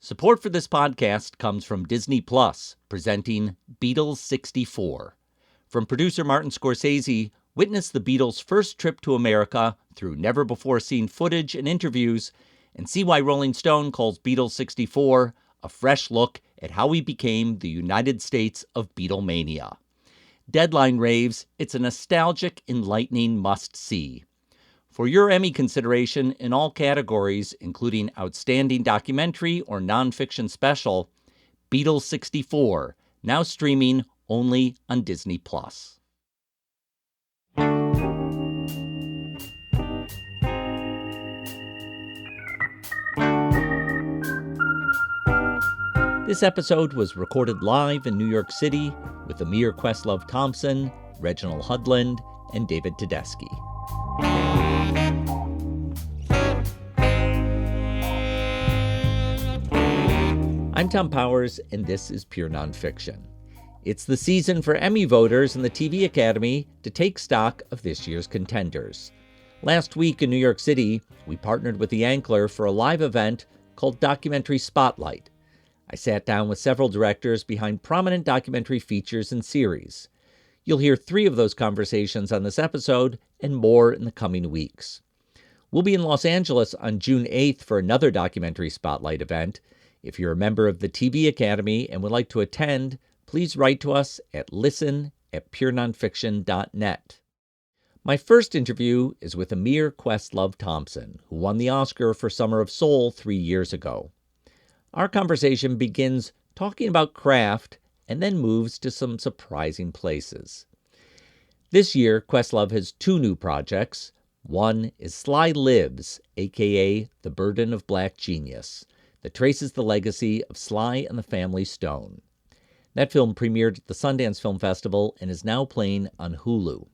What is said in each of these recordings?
Support for this podcast comes from Disney Plus, presenting Beatles 64. From producer Martin Scorsese, witness the Beatles' first trip to America through never-before-seen footage and interviews, and see why Rolling Stone calls Beatles 64 a fresh look at how we became the United States of Beatlemania. Deadline raves it's a nostalgic, enlightening must-see. For your Emmy consideration in all categories, including Outstanding Documentary or Nonfiction Special, Beatles 64, now streaming only on Disney Plus. This episode was recorded live in New York City with Ahmir Questlove Thompson, Reginald Hudlin, and David Tedeschi. I'm Thom Powers, and this is Pure Nonfiction. It's the season for Emmy voters and the TV Academy to take stock of this year's contenders. Last week in New York City, we partnered with the Ankler for a live event called Documentary Spotlight. I sat down with several directors behind prominent documentary features and series. You'll hear 3 of those conversations on this episode and more in the coming weeks. We'll be in Los Angeles on June 8th for another Documentary Spotlight event. If you're a member of the TV Academy and would like to attend, please write to us at listen@purenonfiction.net. My first interview is with Ahmir Questlove Thompson, who won the Oscar for Summer of Soul 3 years ago. Our conversation begins talking about craft and then moves to some surprising places. This year, Questlove has 2 new projects. One is Sly Lives, a.k.a. The Burden of Black Genius, that traces the legacy of Sly and the Family Stone. That film premiered at the Sundance Film Festival and is now playing on Hulu.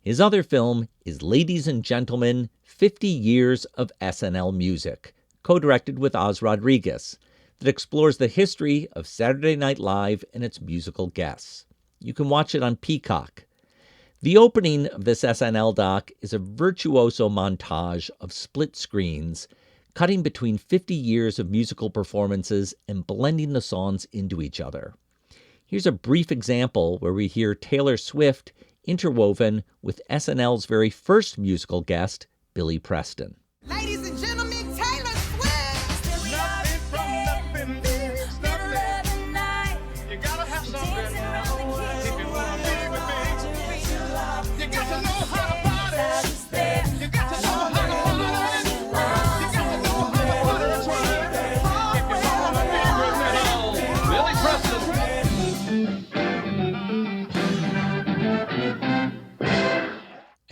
His other film is Ladies and Gentlemen, 50 Years of SNL Music, co-directed with Oz Rodriguez, that explores the history of Saturday Night Live and its musical guests. You can watch it on Peacock. The opening of this SNL doc is a virtuoso montage of split screens cutting between 50 years of musical performances and blending the songs into each other. Here's a brief example where we hear Taylor Swift interwoven with SNL's very first musical guest, Billy Preston. Ladies and gentlemen, Taylor Swift! Nothing from nothing, middle of the night. You gotta have some if you wanna be with me. You got to know how to party. You got to know how to party.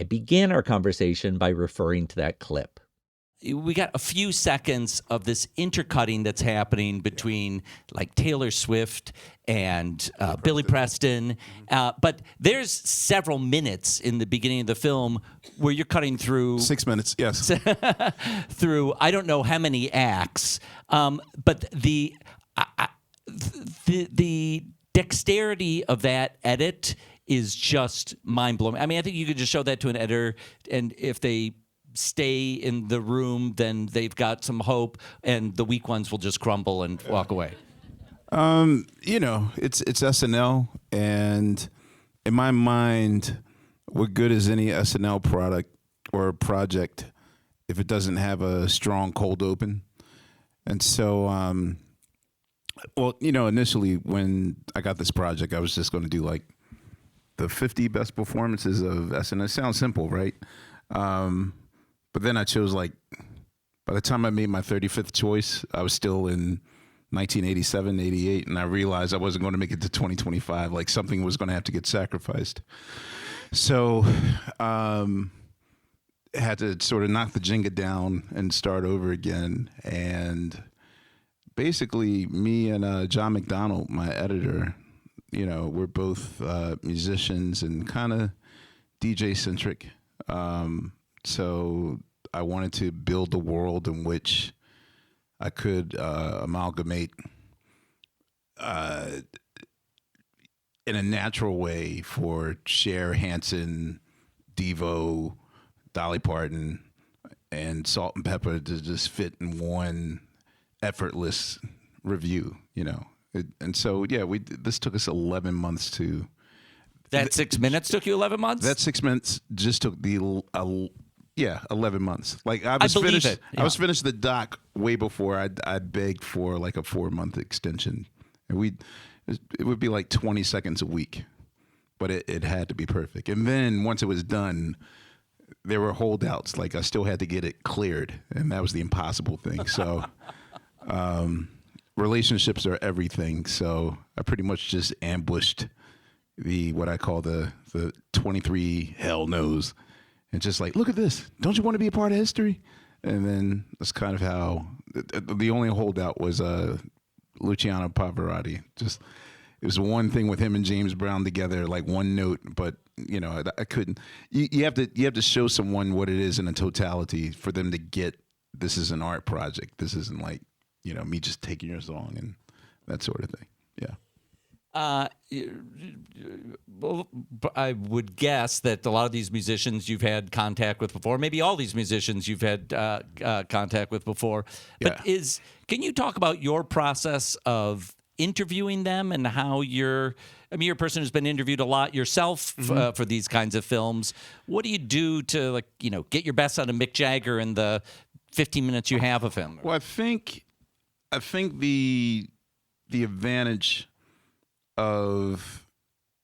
I began our conversation by referring to that clip. We got a few seconds of this intercutting that's happening between like Taylor Swift and Billy Preston. But there's several minutes in the beginning of the film where you're cutting through 6 minutes, yes. through I don't know how many acts. But the dexterity of that edit is just mind-blowing. I mean, I think you could just show that to an editor, and if they stay in the room, then they've got some hope, and the weak ones will just crumble and walk away. It's SNL, and in my mind, what good is any SNL product or project if it doesn't have a strong cold open? And so, initially when I got this project, I was just going to do like the 50 best performances of SNL. It sounds simple, right? But then I chose by the time I made my 35th choice, I was still in 1987, 88, and I realized I wasn't going to make it to 2025. Like something was going to have to get sacrificed. So had to sort of knock the Jenga down and start over again. And basically me and John McDonald, my editor, we're both musicians and kind of DJ-centric. So I wanted to build a world in which I could amalgamate in a natural way for Cher, Hanson, Devo, Dolly Parton, and Salt and Pepper to just fit in one effortless review, and so yeah, this took us 11 months to. That 6 minutes took you 11 months? That 6 months just took 11 months. Like I was believe finished. it. Yeah. I was finished the doc way before I begged for like a 4-month extension, and it would be like 20 seconds a week, but it had to be perfect. And then once it was done, there were holdouts. Like I still had to get it cleared, and that was the impossible thing. So, relationships are everything. So I pretty much just ambushed what I call the 23 hell no's, and just like, look at this. Don't you want to be a part of history? And then that's kind of how the only holdout was Luciano Pavarotti. Just it was one thing with him and James Brown together, like one note, but I couldn't. You have to show someone what it is in a totality for them to get this is an art project. This isn't like me just taking your song and that sort of thing. Yeah. Well, I would guess that a lot of these musicians you've had contact with before, maybe all these musicians you've had contact with before. But can you talk about your process of interviewing them and how you're a person who's been interviewed a lot yourself for these kinds of films. What do you do to get your best out of Mick Jagger in the 15 minutes you have of him? Well, I think the advantage of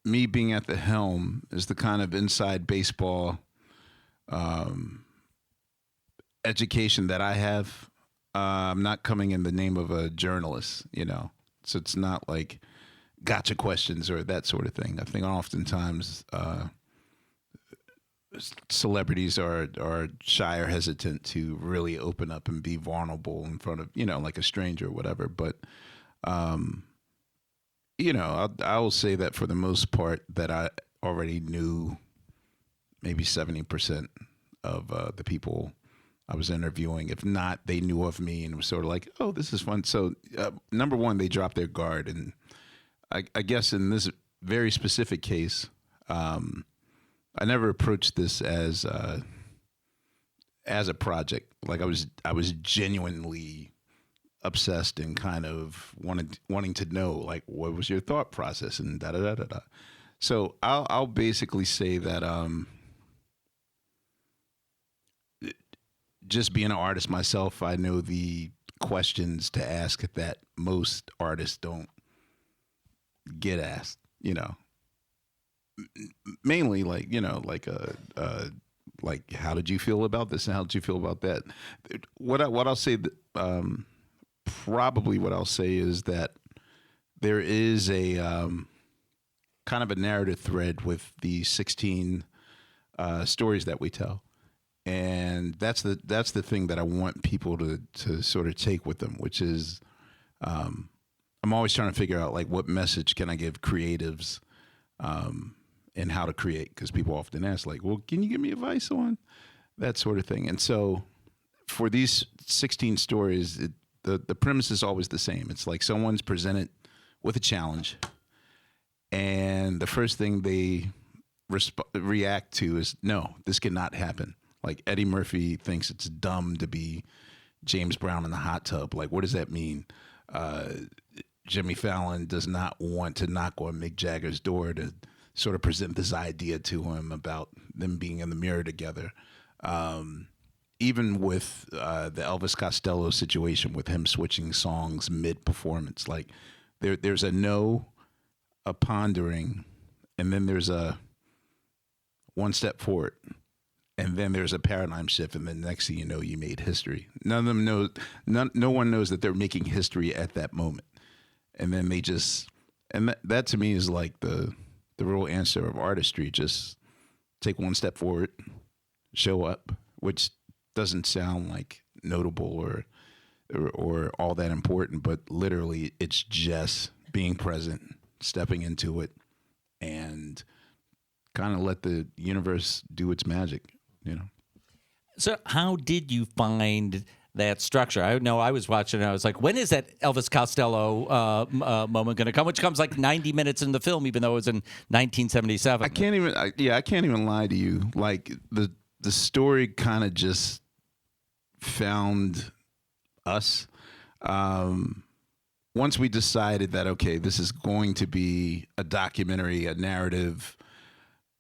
me being at the helm is the kind of inside baseball education that I have. I'm not coming in the name of a journalist, so it's not like gotcha questions or that sort of thing. I think oftentimes celebrities are shy or hesitant to really open up and be vulnerable in front of, like a stranger or whatever. But, I will say that for the most part that I already knew maybe 70% of the people I was interviewing. If not, they knew of me and was sort of like, oh, this is fun. So number one, they dropped their guard. And I guess in this very specific case, I never approached this as a project. Like I was genuinely obsessed and kind of wanting to know, like, what was your thought process and da da da da da. So I'll basically say that just being an artist myself, I know the questions to ask that most artists don't get asked. Mainly like like how did you feel about this and how did you feel about that? What I'll say probably what I'll say is that there is a kind of a narrative thread with the 16 stories that we tell, and that's the thing that I want people to sort of take with them, which is I'm always trying to figure out like what message can I give creatives and how to create, because people often ask like, well, can you give me advice on that sort of thing? And so for these 16 stories, the premise is always the same. It's like someone's presented with a challenge, and the first thing they react to is, no, this cannot happen. Like Eddie Murphy thinks it's dumb to be James Brown in the hot tub. Like, what does that mean? Jimmy Fallon does not want to knock on Mick Jagger's door to sort of present this idea to him about them being in the mirror together. Even with the Elvis Costello situation with him switching songs mid-performance, like there's a pondering, and then there's a one step forward, and then there's a paradigm shift, and then next thing you know, you made history. None of them know. No one knows that they're making history at that moment, and then they just, and that to me is like the real answer of artistry. Just take one step forward, show up, which doesn't sound like notable or all that important, but literally it's just being present, stepping into it, and kind of let the universe do its magic, So how did you find that structure? I know I was watching and I was like, when is that Elvis Costello moment going to come? Which comes like 90 minutes in the film, even though it was in 1977. I can't even lie to you. Like the story kind of just found us. once we decided that, okay, this is going to be a documentary, a narrative,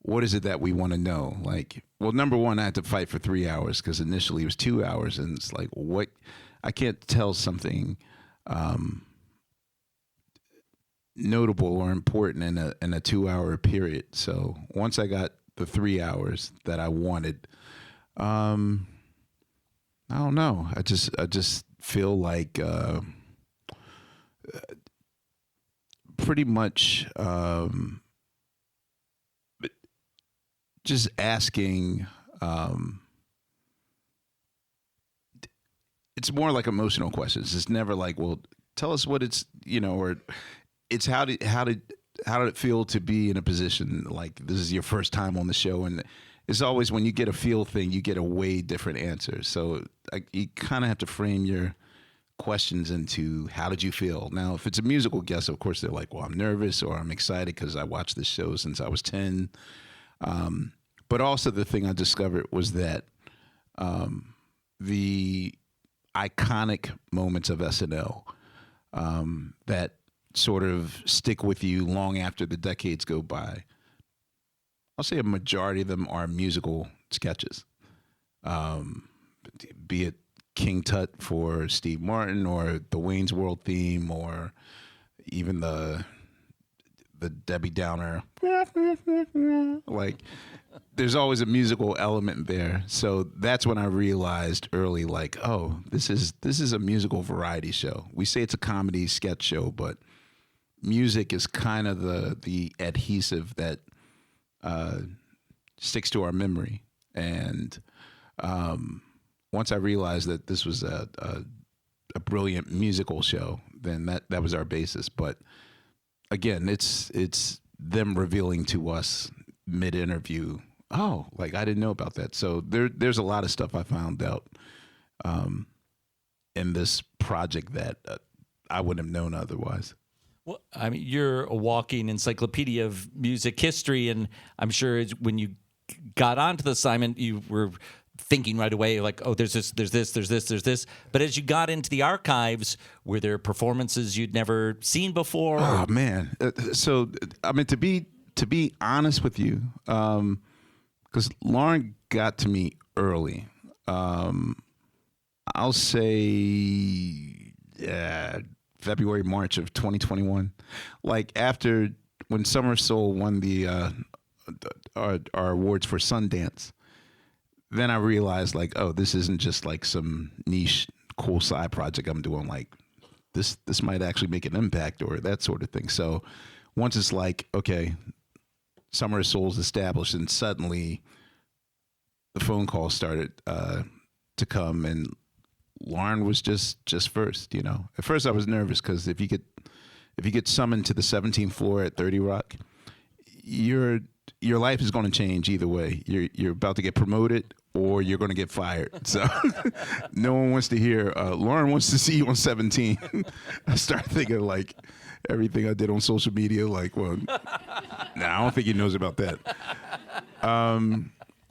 what is it that we want to know? Like, well, number one, I had to fight for 3 hours because initially it was 2 hours. And it's like, what? I can't tell something notable or important in a 2 hour period. So once I got the 3 hours that I wanted, I don't know. I just feel like pretty much just asking. It's more like emotional questions. It's never like, well, tell us what it's, or it's how did it feel to be in a position like this is your first time on the show, and it's always when you get a feel thing, you get a way different answer. So you kind of have to frame your questions into how did you feel. Now, if it's a musical guest, of course they're like, well, I'm nervous or I'm excited because I watched this show since I was 10. But also the thing I discovered was that the iconic moments of SNL that sort of stick with you long after the decades go by, I'll say a majority of them are musical sketches. Be it King Tut for Steve Martin or the Wayne's World theme or even the Debbie Downer. Like, there's always a musical element there. So that's when I realized early, like, oh, this is a musical variety show. We say it's a comedy sketch show, but music is kind of the adhesive that sticks to our memory. And once I realized that this was a brilliant musical show, then that was our basis. But again, it's them revealing to us mid-interview, oh, like I didn't know about that. So there's a lot of stuff I found out in this project that I wouldn't have known otherwise. Well, I mean, you're a walking encyclopedia of music history, and I'm sure when you got onto the assignment, you were thinking right away, like, oh, there's this. But as you got into the archives, were there performances you'd never seen before? Oh, man. So, I mean, to be honest with you, because Lauren got to me early, I'll say February, March of 2021. Like after when Summer of Soul won our awards for Sundance, then I realized like, oh, this isn't just like some niche cool side project I'm doing. Like this might actually make an impact or that sort of thing. So once it's like, okay, Summer of Soul's established, and suddenly the phone calls started to come, and Lauren was just first. At first I was nervous because if you get summoned to the 17th floor at 30 Rock, your life is going to change either way. You're about to get promoted or you're going to get fired. So no one wants to hear, Lauren wants to see you on 17. I start thinking like everything I did on social media, like, well, I don't think he knows about that.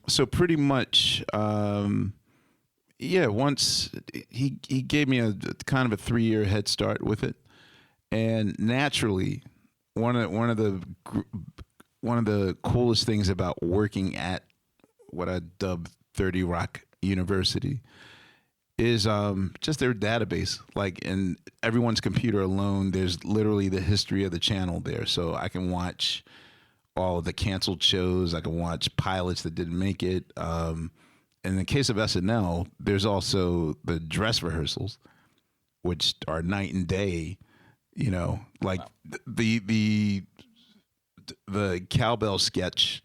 So pretty much, once he gave me a kind of a 3-year head start with it. And naturally, one of the coolest things about working at what I dub 30 Rock University is just their database. Like in everyone's computer alone, there's literally the history of the channel there. So I can watch all of the canceled shows. I can watch pilots that didn't make it. In the case of SNL, there's also the dress rehearsals, which are night and day. Like the cowbell sketch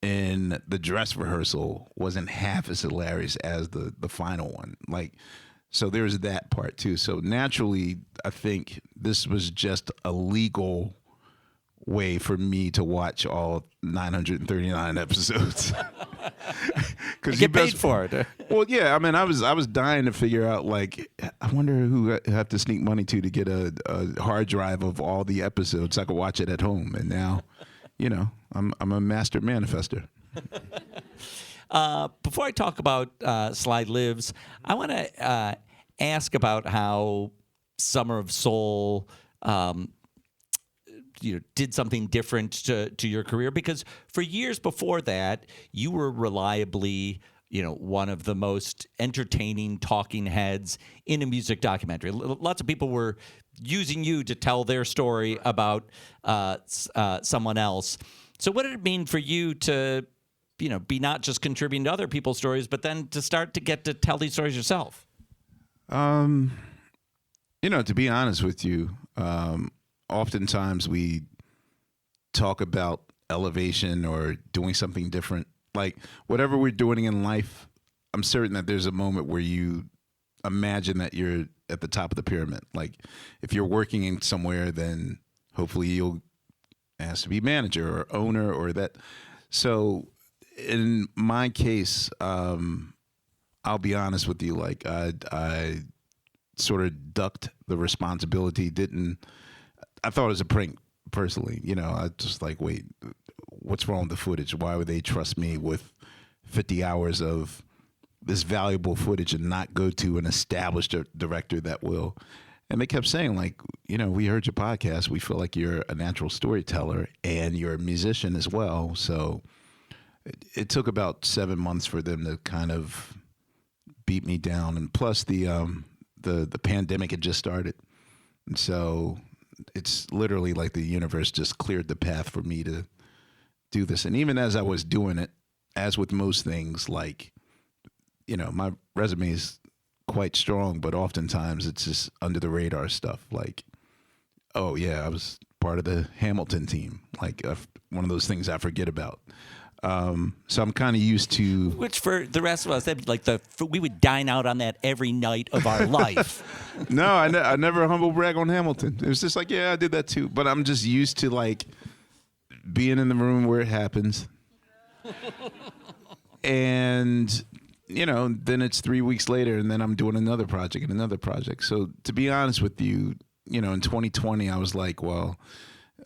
in the dress rehearsal wasn't half as hilarious as the final one. Like, so there's that part too. So naturally, I think this was just a legal way for me to watch all 939 episodes. You get paid for it. Well, yeah. I mean, I was dying to figure out, like, I wonder who I have to sneak money to get a hard drive of all the episodes so I could watch it at home. And now, I'm a master manifester. Before I talk about Sly Lives, I want to ask about how Summer of Soul did something different to your career? Because for years before that, you were reliably, one of the most entertaining talking heads in a music documentary. Lots of people were using you to tell their story about someone else. So what did it mean for you to, be not just contributing to other people's stories, but then to start to get to tell these stories yourself? To be honest with you, oftentimes we talk about elevation or doing something different. Like whatever we're doing in life, I'm certain that there's a moment where you imagine that you're at the top of the pyramid. Like if you're working in somewhere, then hopefully you'll ask to be manager or owner or that. So in my case, I'll be honest with you. Like I sort of ducked the responsibility. I thought it was a prank personally. I just like, wait, what's wrong with the footage? Why would they trust me with 50 hours of this valuable footage and not go to an established director that will? And they kept saying, like, we heard your podcast. We feel like you're a natural storyteller and you're a musician as well. So it took about 7 months for them to kind of beat me down. And plus the pandemic had just started. And so it's literally like the universe just cleared the path for me to do this. And even as I was doing it, as with most things, like, my resume is quite strong, but oftentimes it's just under the radar stuff. Like, oh yeah, I was part of the Hamilton team. Like one of those things I forget about. So I'm kind of used to. Which for the rest of us, that'd be like we would dine out on that every night of our life. No, I never humble brag on Hamilton. It was just like, yeah, I did that too. But I'm just used to like being in the room where it happens. And, then it's 3 weeks later and then I'm doing another project and another project. So to be honest with you, in 2020, I was like, well,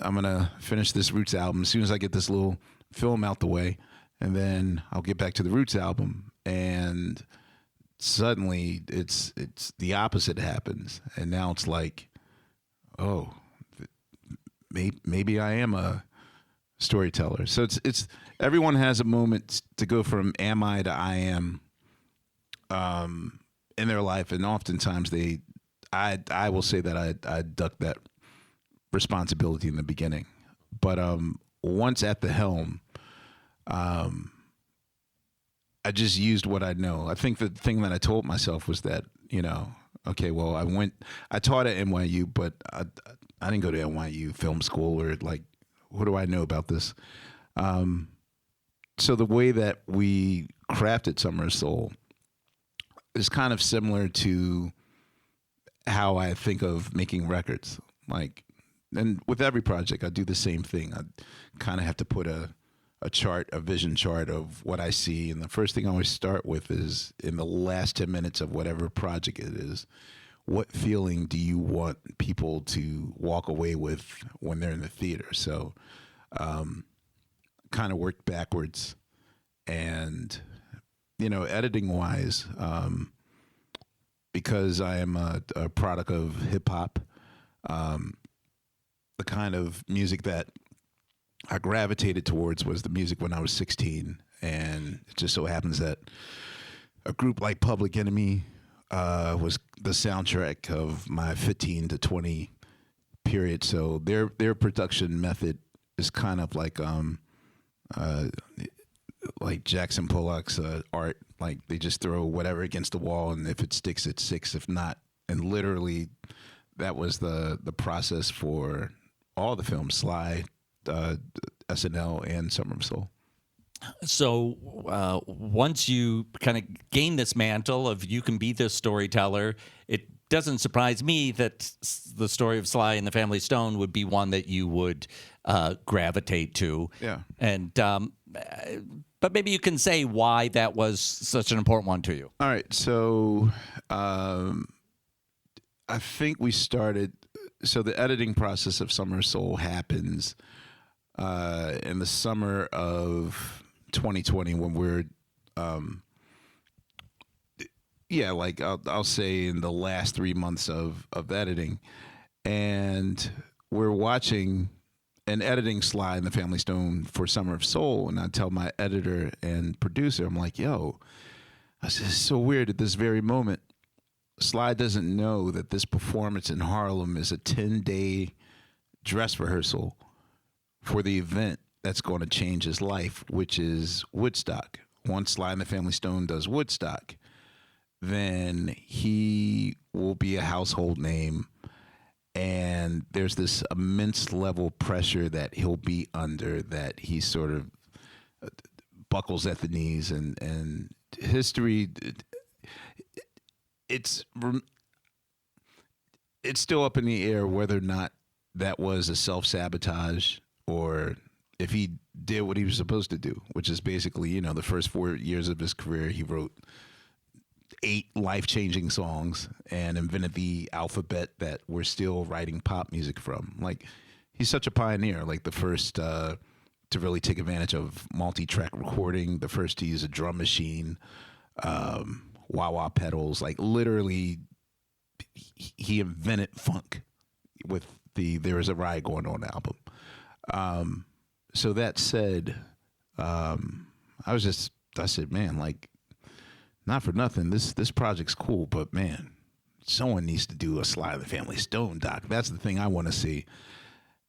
I'm going to finish this Roots album as soon as I get this little film out the way, and then I'll get back to the Roots album. And suddenly it's the opposite happens. And now it's like, oh, maybe I am a storyteller. So it's everyone has a moment to go from am I to I am in their life. And oftentimes I will say that I ducked that responsibility in the beginning. But once at the helm, I just used what I know. I think the thing that I told myself was that, okay, well, I taught at NYU, but I didn't go to NYU film school or like, what do I know about this? So the way that we crafted Summer of Soul is kind of similar to how I think of making records. Like, and with every project, I do the same thing. I kind of have to put a chart, a vision chart of what I see. And the first thing I always start with is in the last 10 minutes of whatever project it is, what feeling do you want people to walk away with when they're in the theater? So kind of worked backwards. And, editing wise, because I am a product of hip hop, the kind of music that I gravitated towards was the music when I was 16. And it just so happens that a group like Public Enemy was the soundtrack of my 15 to 20 period. So their production method is kind of like Jackson Pollock's art. Like they just throw whatever against the wall, and if it sticks, it sticks. If not, and literally, that was the process for all the films: Sly, SNL, and Summer of Soul. So once you kind of gain this mantle of you can be this storyteller, it doesn't surprise me that the story of Sly and the Family Stone would be one that you would gravitate to. Yeah. And but maybe you can say why that was such an important one to you. All right. So I think we started. So the editing process of Summer of Soul happens in the summer of 2020 when we're yeah, like I'll say in the last 3 months of editing, and we're watching an editing Sly and the Family Stone for Summer of Soul, and I tell my editor and producer, I'm like, yo, I said, it's so weird at this very moment. Sly doesn't know that this performance in Harlem is a 10-day dress rehearsal for the event that's going to change his life, which is Woodstock. Once Sly and the Family Stone does Woodstock, then he will be a household name. And there's this immense level of pressure that he'll be under, that he sort of buckles at the knees. And history, it's still up in the air whether or not that was a self-sabotage, or if he did what he was supposed to do, which is basically, the first 4 years of his career, he wrote 8 life-changing songs and invented the alphabet that we're still writing pop music from. Like, he's such a pioneer, like the first to really take advantage of multi-track recording, the first to use a drum machine, wah-wah pedals. Like, literally, he invented funk with the There Is a Riot Going On album. So that said, I said, man, like, not for nothing, this project's cool, but man, someone needs to do a Sly and the Family Stone doc. That's the thing I want to see.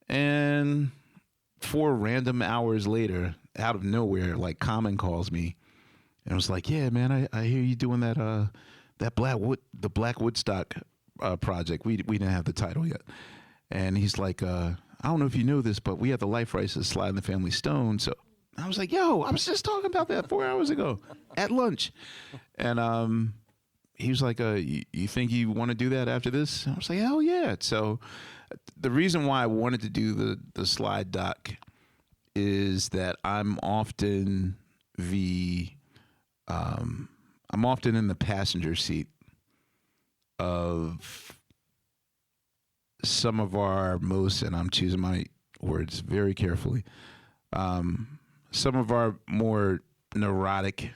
And 4 random hours later, out of nowhere, like, Common calls me and was like, yeah, man, I hear you doing the Black Woodstock project. We didn't have the title yet. And he's like, I don't know if you know this, but we have the life rights to Sly and the Family Stone. So I was like, yo, I was just talking about that 4 hours ago at lunch. And he was like, you think you want to do that after this? I was like, hell yeah. So the reason why I wanted to do the Sly doc is that I'm often in the passenger seat of some of our most, and I'm choosing my words very carefully, some of our more neurotic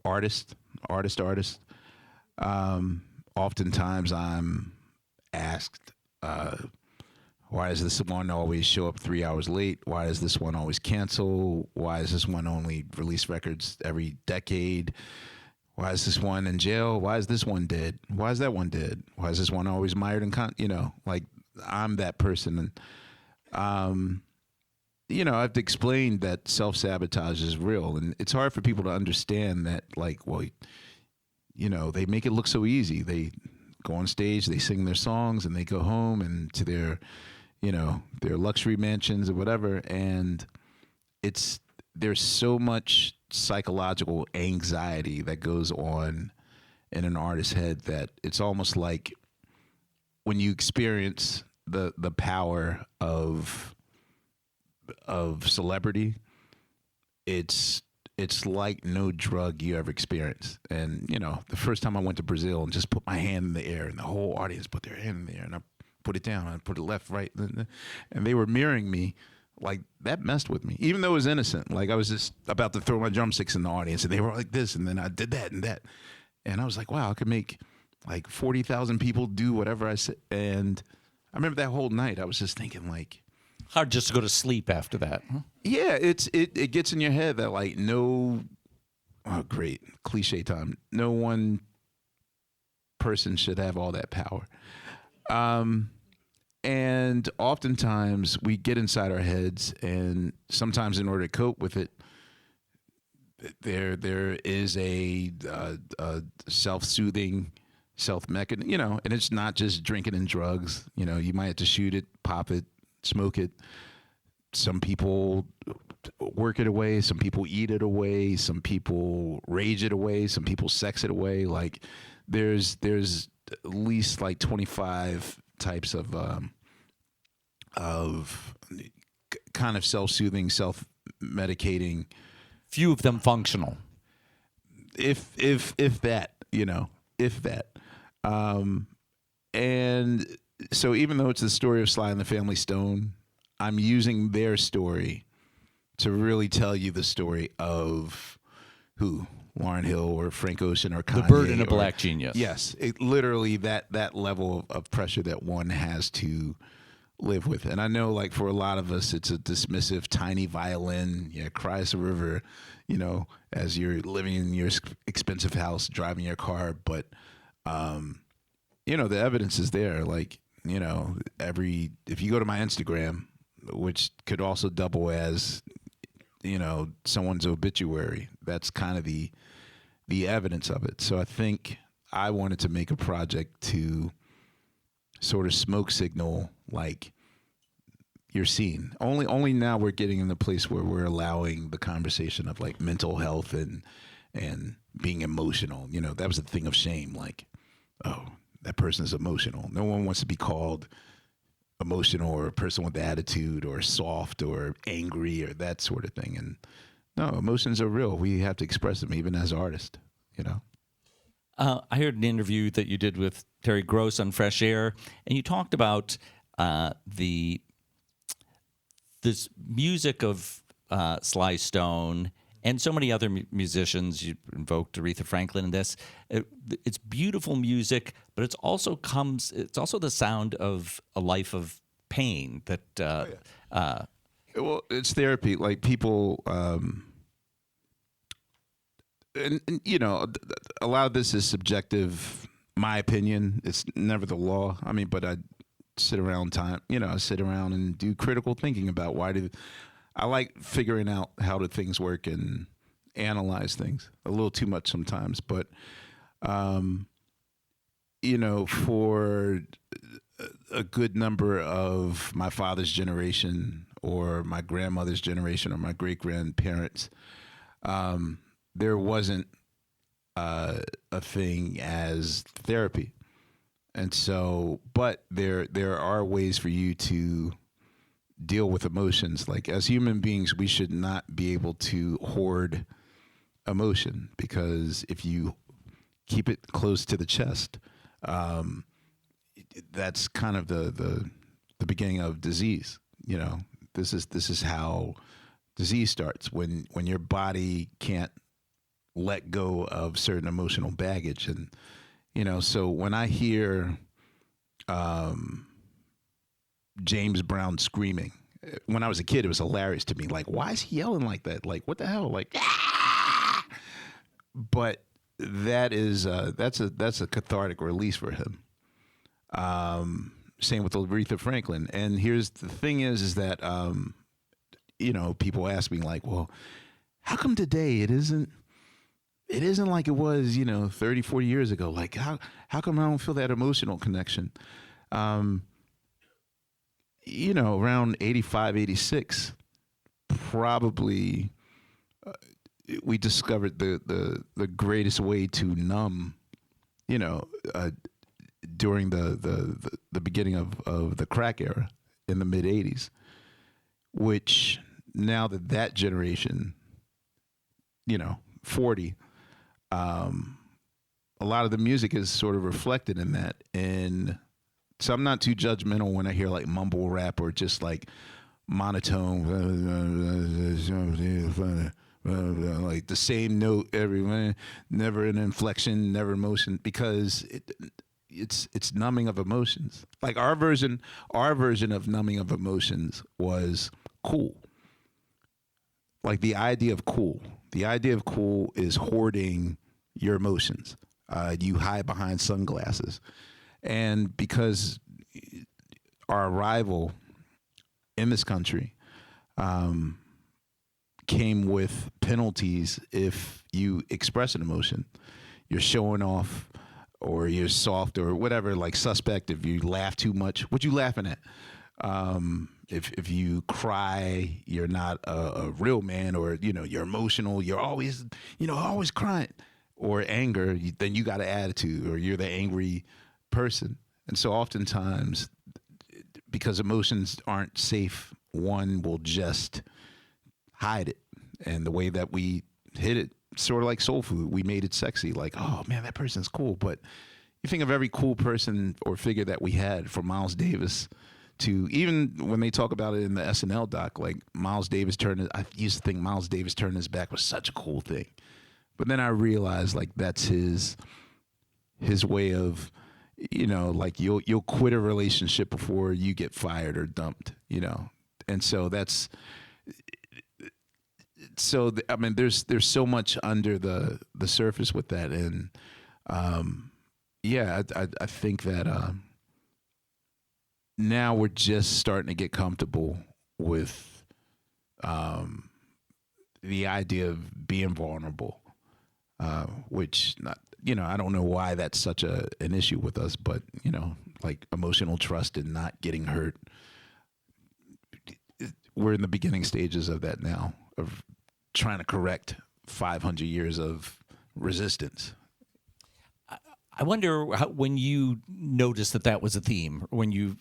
artists. Oftentimes I'm asked, why does this one always show up 3 hours late? Why does this one always cancel? Why does this one only release records every decade? Why is this one in jail? Why is this one dead? Why is that one dead? Why is this one always mired in like, I'm that person. And, I've explained that self-sabotage is real, and it's hard for people to understand that, like, well, they make it look so easy. They go on stage, they sing their songs, and they go home and to their luxury mansions or whatever. And there's so much psychological anxiety that goes on in an artist's head that it's almost like when you experience the power of celebrity, it's like no drug you ever experienced. And the first time I went to Brazil and just put my hand in the air, and the whole audience put their hand in the air, and I put it down, and I put it left, right, and they were mirroring me. Like, that messed with me, even though it was innocent. Like, I was just about to throw my drumsticks in the audience, and they were like this, and then I did that and that. And I was like, wow, I could make like 40,000 people do whatever I said. And I remember that whole night, I was just thinking, like, Hard just to go to sleep after that. Huh? yeah, it gets in your head that, like, great, cliche time. No one person should have all that power. And oftentimes we get inside our heads, and sometimes in order to cope with it, there is a self-soothing, self-mechanism, and it's not just drinking and drugs. You might have to shoot it, pop it, smoke it. Some people work it away. Some people eat it away. Some people rage it away. Some people sex it away. Like, there's at least like 25 types of kind of self-soothing, self-medicating. Few of them functional. If that, if that. And so even though it's the story of Sly and the Family Stone, I'm using their story to really tell you the story of who? Lauryn Hill or Frank Ocean or Kanye. The Burden of or- Black Genius. Yes, literally that level of pressure that one has to live with. And I know, like, for a lot of us, it's a dismissive, tiny violin, cries a river, as you're living in your expensive house, driving your car. But, the evidence is there. Like, if you go to my Instagram, which could also double as, someone's obituary, that's kind of the evidence of it. So I think I wanted to make a project to sort of smoke signal, like, you're seen. Only now we're getting in the place where we're allowing the conversation of, like, mental health and being emotional. That was a thing of shame. Like, oh, that person is emotional. No one wants to be called emotional or a person with attitude or soft or angry or that sort of thing. And no, emotions are real. We have to express them even as artists, I heard an interview that you did with Terry Gross on Fresh Air, and you talked about this music of Sly Stone and so many other musicians. You invoked Aretha Franklin in this. It's beautiful music, but it's also the sound of a life of pain that. Well, it's therapy. Like, people, and a lot of this is subjective. My opinion, it's never the law. I mean, but I sit around and do critical thinking about I like figuring out how do things work and analyze things a little too much sometimes. But, for a good number of my father's generation or my grandmother's generation or my great-grandparents, there wasn't a thing as therapy. And so, but there are ways for you to deal with emotions. Like, as human beings, we should not be able to hoard emotion, because if you keep it close to the chest, that's kind of the beginning of disease. This is how disease starts, when your body can't let go of certain emotional baggage. And so when I hear James Brown screaming, when I was a kid, it was hilarious to me. Like, why is he yelling like that? Like, what the hell? Like, ah! But that is that's a cathartic release for him. Same with Aretha Franklin. And here's the thing is that people ask me, like, well, how come today it isn't like it was, 30, 40 years ago? Like, how come I don't feel that emotional connection? Around 85, 86, probably we discovered the greatest way to numb, during the beginning of the crack era in the mid 80s, which now that generation, 40, a lot of the music is sort of reflected in that. And so I'm not too judgmental when I hear, like, mumble rap or just, like, monotone, like the same note everywhere, never an inflection, never emotion, because it's numbing of emotions. Like, our version of numbing of emotions was cool. Like, the idea of cool is hoarding your emotions. You hide behind sunglasses. And because our arrival in this country came with penalties if you express an emotion, you're showing off, or you're soft, or whatever, like suspect. If you laugh too much, what you laughing at? If you cry, you're not a real man, or you're emotional. You're always always crying. Or anger, then you got an attitude, or you're the angry person. And so oftentimes, because emotions aren't safe, one will just hide it. And the way that we hid it, sort of like soul food, we made it sexy. Like, oh man, that person's cool. But you think of every cool person or figure that we had, from Miles Davis to, even when they talk about it in the SNL doc, like I used to think Miles Davis turning his back was such a cool thing. But then I realized like that's his way of, like you'll quit a relationship before you get fired or dumped, and so that's I mean there's so much under the surface with that, and I think that now we're just starting to get comfortable with the idea of being vulnerable, which not. I don't know why that's such an issue with us, but, like emotional trust and not getting hurt. We're in the beginning stages of that now, of trying to correct 500 years of resistance. I wonder when you noticed that was a theme, when you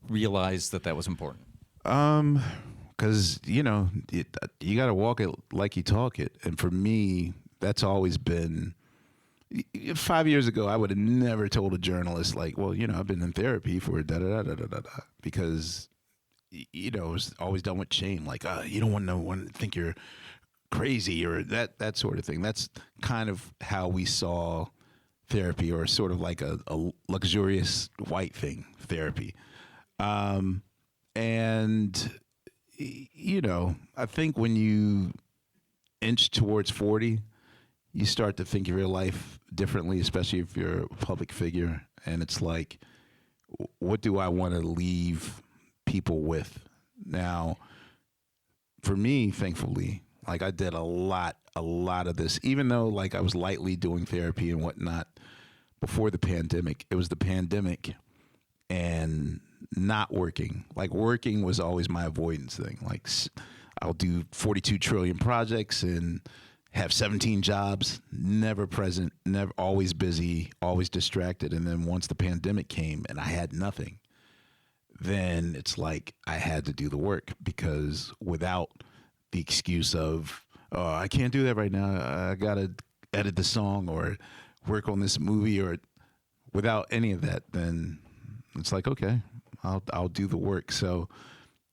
realized that was important. Because, you got to walk it like you talk it. And for me, that's always been... 5 years ago, I would have never told a journalist like, well, I've been in therapy for da-da-da-da-da-da, because, it was always done with shame. Like, you don't want no one to think you're crazy or that sort of thing. That's kind of how we saw therapy, or sort of like a luxurious white thing, therapy. And, I think when you inch towards 40, you start to think of your life differently, especially if you're a public figure. And it's like, what do I want to leave people with? Now, for me, thankfully, like I did a lot of this, even though like I was lightly doing therapy and whatnot before the pandemic. It was the pandemic and not working. Like working was always my avoidance thing. Like I'll do 42 trillion projects and have 17 jobs, never present, never, always busy, always distracted. And then once the pandemic came and I had nothing, then it's like I had to do the work, because without the excuse of, oh, I can't do that right now, I got to edit the song or work on this movie, or without any of that, then it's like, okay, I'll do the work. So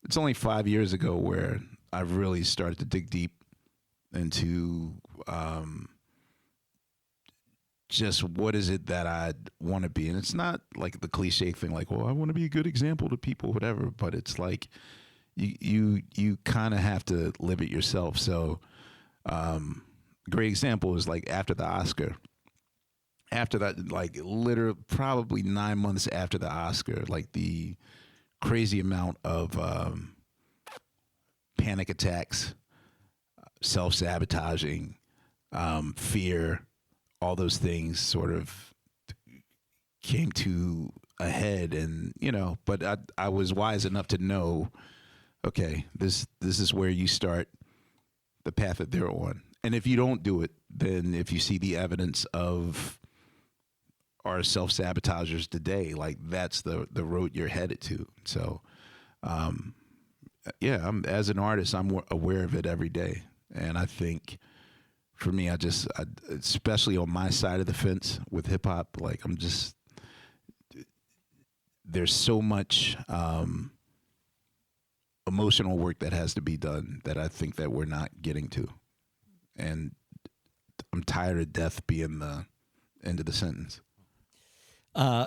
it's only 5 years ago where I've really started to dig deep into just what is it that I want to be. And it's not like the cliche thing like, well, I want to be a good example to people, whatever, but it's like you kind of have to live it yourself. So great example is like after the Oscar, after that, like literally probably 9 months after the Oscar, like the crazy amount of panic attacks, self-sabotaging, fear, all those things sort of came to a head. And, but I was wise enough to know, okay, this is where you start the path that they're on. And if you don't do it, then if you see the evidence of our self-sabotagers today, like that's the road you're headed to. So, as an artist, I'm aware of it every day. And I think for me, I especially on my side of the fence with hip hop, like there's so much emotional work that has to be done that I think that we're not getting to. And I'm tired of death being the end of the sentence.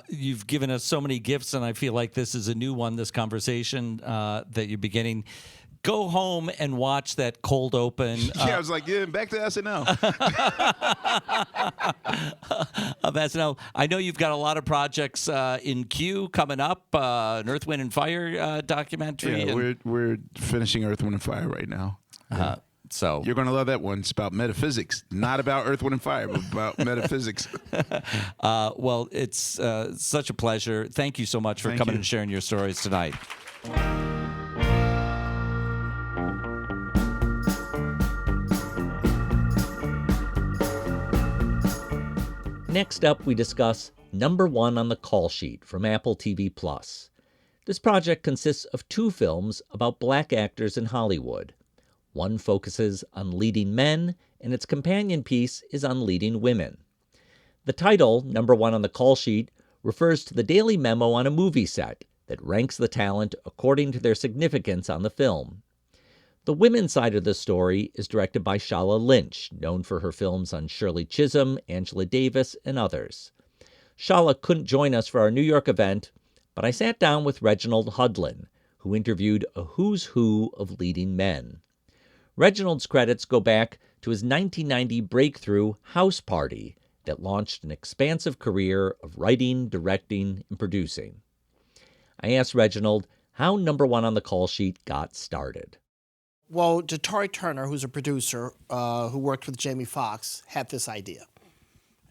You've given us so many gifts, and I feel like this is a new one, this conversation that you're beginning. Go home and watch that cold open. I was like, back to SNL. Of SNL. I know you've got a lot of projects in queue coming up, an Earth, Wind, and Fire documentary. Yeah, we're finishing Earth, Wind, and Fire right now. So you're going to love that one. It's about metaphysics, not about Earth, Wind, and Fire, but about metaphysics. Well, it's such a pleasure. Thank you so much for coming and sharing your stories tonight. Next up, we discuss Number One on the Call Sheet from Apple TV+. This project consists of 2 films about black actors in Hollywood. One focuses on leading men, and its companion piece is on leading women. The title, Number One on the Call Sheet, refers to the daily memo on a movie set that ranks the talent according to their significance on the film. The women's side of the story is directed by Shala Lynch, known for her films on Shirley Chisholm, Angela Davis, and others. Shala couldn't join us for our New York event, but I sat down with Reginald Hudlin, who interviewed a who's who of leading men. Reginald's credits go back to his 1990 breakthrough House Party that launched an expansive career of writing, directing, and producing. I asked Reginald how Number One on the Call Sheet got started. Well, Jatari Turner, who's a producer who worked with Jamie Foxx, had this idea.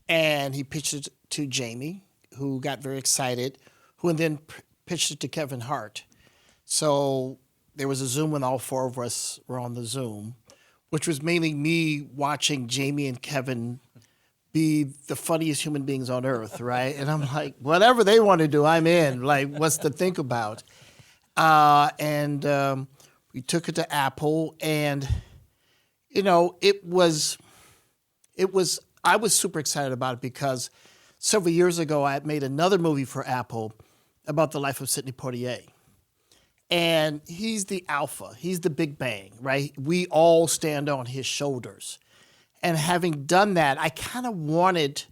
And he pitched it to Jamie, who got very excited, who then pitched it to Kevin Hart. So there was a Zoom when all four of us were on the Zoom, which was mainly me watching Jamie and Kevin be the funniest human beings on earth, right? And I'm like, whatever they want to do, I'm in. Like, what's to think about? We took it to Apple, and, you know, I was super excited about it because several years ago I had made another movie for Apple about the life of Sidney Poitier. And he's the alpha. He's the big bang, right? We all stand on his shoulders. And having done that, I kind of wanted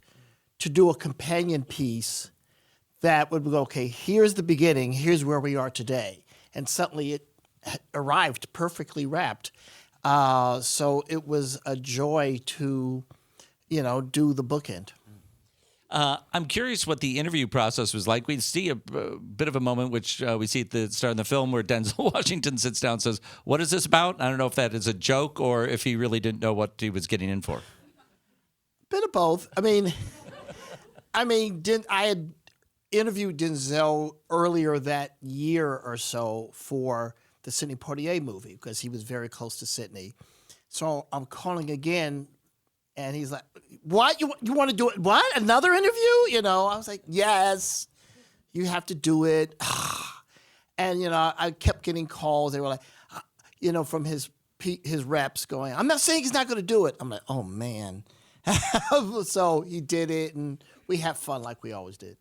to do a companion piece that would go, okay, here's the beginning, here's where we are today. And suddenly it arrived perfectly wrapped. So it was a joy to, you know, do the bookend. I'm curious what the interview process was like. We see a bit of a moment, which we see at the start of the film, where Denzel Washington sits down and says, "What is this about?" I don't know if that is a joke or if he really didn't know what he was getting in for. Bit of both. I had interviewed Denzel earlier that year or so for the Sidney Poitier movie because he was very close to Sidney. So I'm calling again. And he's like, what? You want to do it? What? Another interview? You know, I was like, yes, you have to do it. And, you know, I kept getting calls. They were like, you know, from his reps going, I'm not saying he's not going to do it. I'm like, oh, man. So he did it, and we had fun like we always did.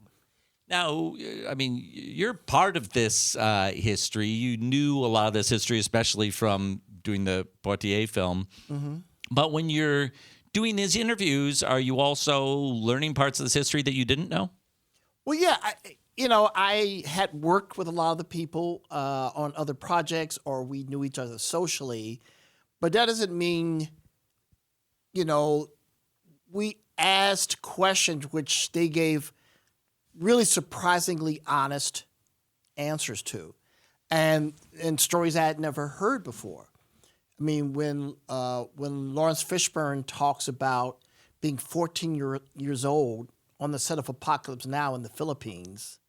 Now, I mean, you're part of this history. You knew a lot of this history, especially from doing the Poitier film. Mm-hmm. But when you're doing these interviews, are you also learning parts of this history that you didn't know? Well, yeah. I had worked with a lot of the people on other projects, or we knew each other socially. But that doesn't mean, you know, we asked questions which they gave really surprisingly honest answers to, and stories I had never heard before. I mean, when Lawrence Fishburne talks about being 14 years old on the set of Apocalypse Now in the Philippines,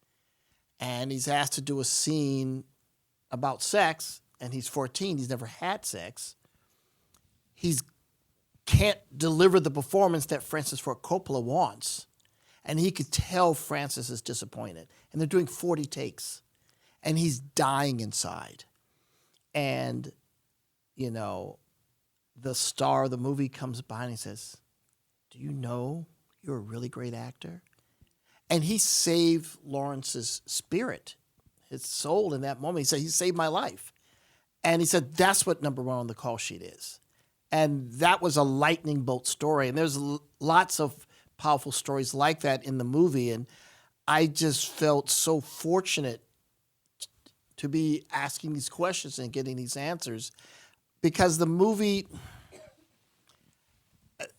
and he's asked to do a scene about sex, and he's 14, he's never had sex, he can't deliver the performance that Francis Ford Coppola wants, and he could tell Francis is disappointed. And they're doing 40 takes, and he's dying inside. And you know, the star of the movie comes by and he says, do you know you're a really great actor? And he saved Lawrence's spirit, his soul in that moment. He said, he saved my life. And he said, that's what Number One on the Call Sheet is. And that was a lightning bolt story. And there's lots of powerful stories like that in the movie. And I just felt so fortunate to be asking these questions and getting these answers. Because the movie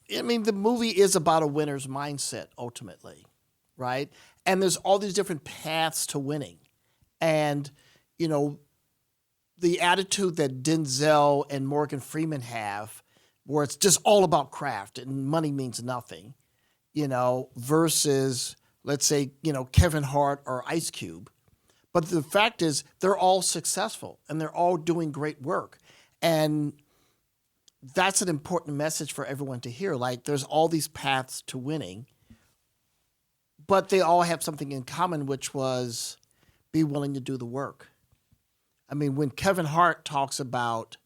is about a winner's mindset, ultimately, right? And there's all these different paths to winning. And, you know, the attitude that Denzel and Morgan Freeman have, where it's just all about craft and money means nothing, you know, versus, let's say, you know, Kevin Hart or Ice Cube. But the fact is, they're all successful, and they're all doing great work. And that's an important message for everyone to hear. Like, there's all these paths to winning, but they all have something in common, which was be willing to do the work. I mean, when Kevin Hart talks about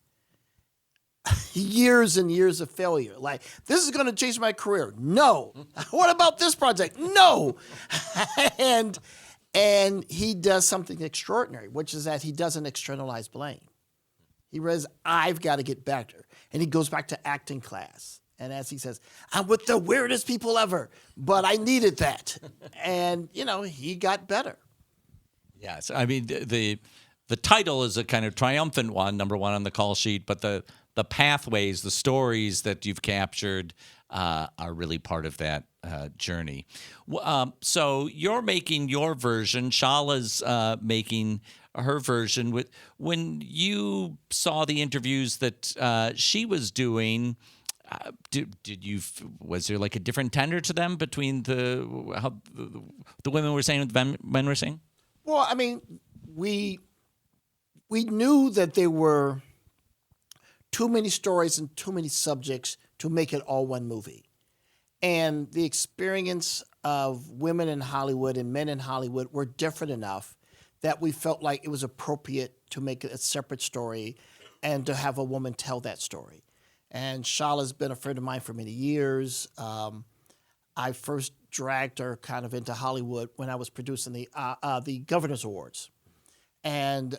years and years of failure, like, this is going to change my career. No. What about this project? No. And he does something extraordinary, which is that he doesn't externalize blame. He realizes, I've got to get better. And he goes back to acting class. And as he says, I'm with the weirdest people ever, but I needed that. And, he got better. Yes, I mean the title is a kind of triumphant one, number one on the call sheet, but the pathways, the stories that you've captured are really part of that journey. So you're making your version. Shala's making her version. When you saw the interviews that she was doing, was there like a different tenor to them between how the women were saying and the men were saying? Well, I mean, we knew that there were too many stories and too many subjects to make it all one movie. And the experience of women in Hollywood and men in Hollywood were different enough that we felt like it was appropriate to make it a separate story and to have a woman tell that story. And Shala's been a friend of mine for many years. I first dragged her kind of into Hollywood when I was producing the Governor's Awards. And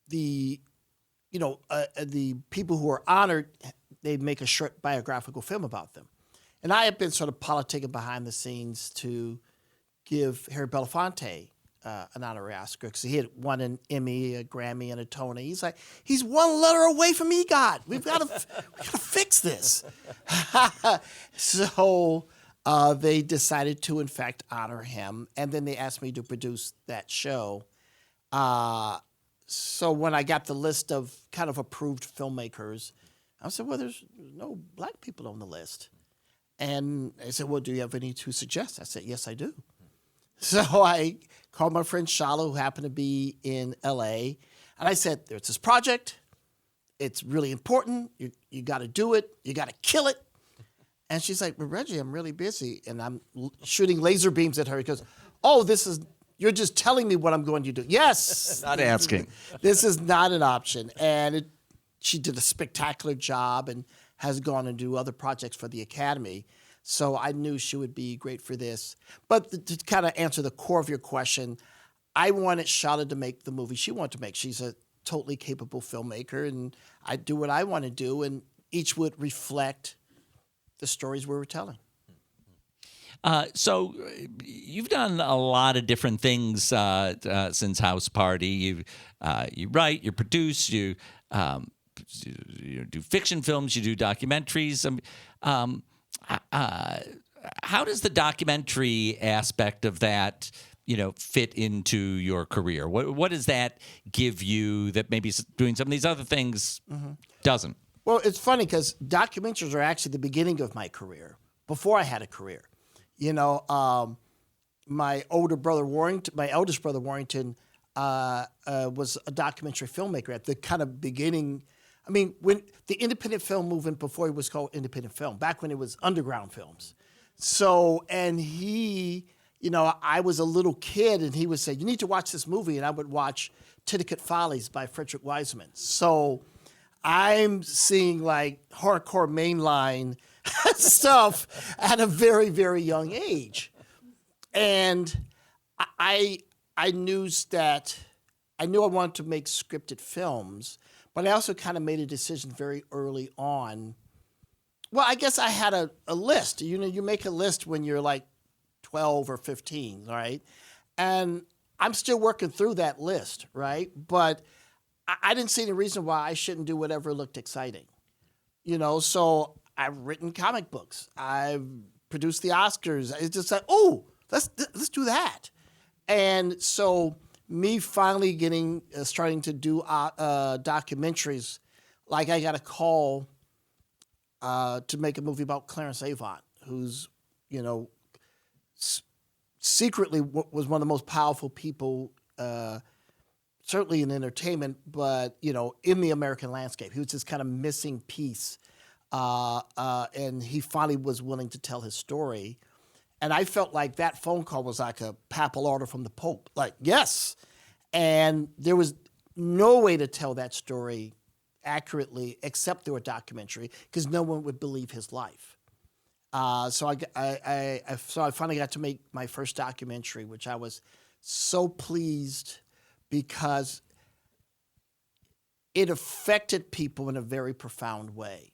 the people who are honored, they make a short biographical film about them. And I have been sort of politicking behind the scenes to give Harry Belafonte an honorary Oscar because he had won an Emmy, a Grammy, and a Tony. He's like, he's one letter away from EGOT. We've got to fix this. So they decided to, in fact, honor him. And then they asked me to produce that show. So when I got the list of kind of approved filmmakers, I said, well, there's no black people on the list. And they said, well, do you have any to suggest? I said, yes, I do. So I called my friend Shala, who happened to be in L.A., and I said, there's this project. It's really important. You got to do it. You got to kill it. And she's like, well, Reggie, I'm really busy. And I'm shooting laser beams at her. He goes, oh, you're just telling me what I'm going to do. Yes. Not asking. This is not an option. And she did a spectacular job and has gone and do other projects for the Academy. So I knew she would be great for this. But to kind of answer the core of your question, I wanted Shala to make the movie she wanted to make. She's a totally capable filmmaker, and I do what I want to do, and each would reflect the stories we were telling. So you've done a lot of different things since House Party. You write, you produce, you do fiction films, you do documentaries. How does the documentary aspect of that, fit into your career? What does that give you that maybe doing some of these other things doesn't? Well, it's funny because documentaries are actually the beginning of my career, before I had a career. My eldest brother Warrington, was a documentary filmmaker at the kind of beginning. I mean, when the independent film movement, before it was called independent film, back when it was underground films. So, and he, I was a little kid and he would say, you need to watch this movie. And I would watch Titicut Follies by Frederick Wiseman. So I'm seeing like hardcore mainline stuff at a very, very young age. And I knew I wanted to make scripted films, but I also kind of made a decision very early on. Well, I guess I had a list. You make a list when you're like 12 or 15, right? And I'm still working through that list, right? But I didn't see any reason why I shouldn't do whatever looked exciting. So I've written comic books. I've produced the Oscars. It's just like, oh, let's do that. And so me finally starting to do documentaries, like I got a call to make a movie about Clarence Avant, who's, secretly was one of the most powerful people, certainly in entertainment, but, in the American landscape. He was this kind of missing piece, and he finally was willing to tell his story. And I felt like that phone call was like a papal order from the Pope. Like, yes. And there was no way to tell that story accurately except through a documentary because no one would believe his life. So I finally got to make my first documentary, which I was so pleased because it affected people in a very profound way,